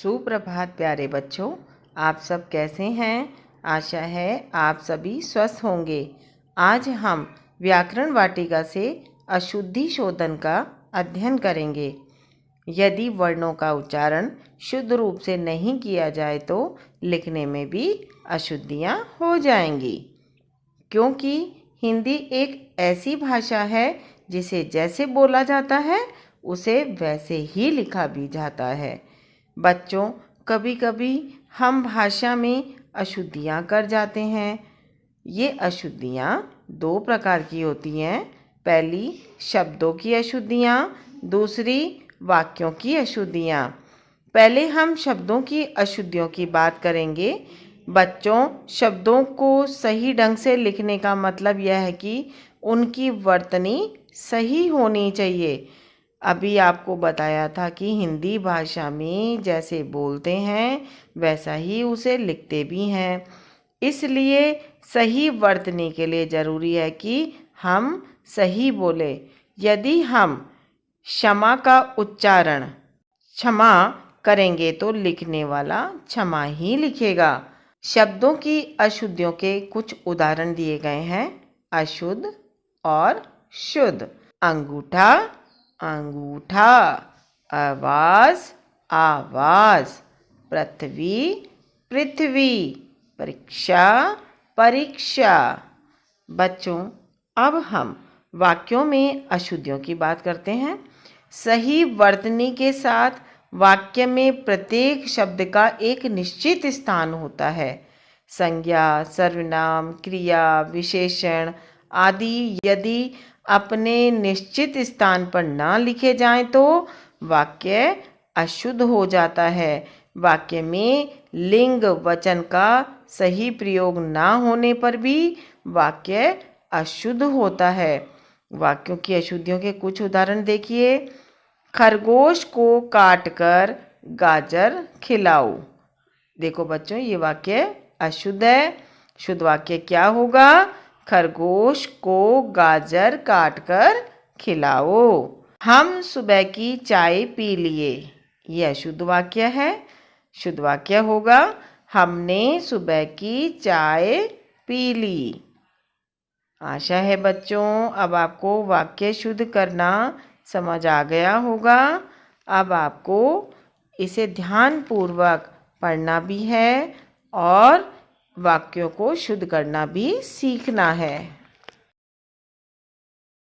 सुप्रभात प्यारे बच्चों, आप सब कैसे हैं। आशा है आप सभी स्वस्थ होंगे। आज हम व्याकरण वाटिका से अशुद्धि शोधन का अध्ययन करेंगे। यदि वर्णों का उच्चारण शुद्ध रूप से नहीं किया जाए तो लिखने में भी अशुद्धियाँ हो जाएंगी, क्योंकि हिंदी एक ऐसी भाषा है जिसे जैसे बोला जाता है उसे वैसे ही लिखा भी जाता है। बच्चों, कभी कभी हम भाषा में अशुद्धियाँ कर जाते हैं। ये अशुद्धियाँ दो प्रकार की होती हैं। पहली शब्दों की अशुद्धियाँ, दूसरी वाक्यों की अशुद्धियाँ। पहले हम शब्दों की अशुद्धियों की बात करेंगे। बच्चों, शब्दों को सही ढंग से लिखने का मतलब यह है कि उनकी वर्तनी सही होनी चाहिए। अभी आपको बताया था कि हिंदी भाषा में जैसे बोलते हैं वैसा ही उसे लिखते भी हैं। इसलिए सही वर्तनी के लिए ज़रूरी है कि हम सही बोले। यदि हम क्षमा का उच्चारण क्षमा करेंगे तो लिखने वाला क्षमा ही लिखेगा। शब्दों की अशुद्धियों के कुछ उदाहरण दिए गए हैं। अशुद्ध और शुद्ध। अंगूठा, अंगूठा। आवाज, आवाज। पृथ्वी, पृथ्वी। परीक्षा, परीक्षा। बच्चों, अब हम वाक्यों में अशुद्धियों की बात करते हैं। सही वर्तनी के साथ वाक्य में प्रत्येक शब्द का एक निश्चित स्थान होता है। संज्ञा, सर्वनाम, क्रिया, विशेषण आदि यदि अपने निश्चित स्थान पर ना लिखे जाएं तो वाक्य अशुद्ध हो जाता है। वाक्य में लिंग वचन का सही प्रयोग ना होने पर भी वाक्य अशुद्ध होता है। वाक्यों की अशुद्धियों के कुछ उदाहरण देखिए। खरगोश को काटकर गाजर खिलाओ। देखो बच्चों, ये वाक्य अशुद्ध है। शुद्ध वाक्य क्या होगा? खरगोश को गाजर काटकर खिलाओ। हम सुबह की चाय पी लिए। यह अशुद्ध वाक्य है। शुद्ध वाक्य होगा हमने सुबह की चाय पी ली। आशा है बच्चों अब आपको वाक्य शुद्ध करना समझ आ गया होगा। अब आपको इसे ध्यानपूर्वक पढ़ना भी है और वाक्यों को शुद्ध करना भी सीखना है।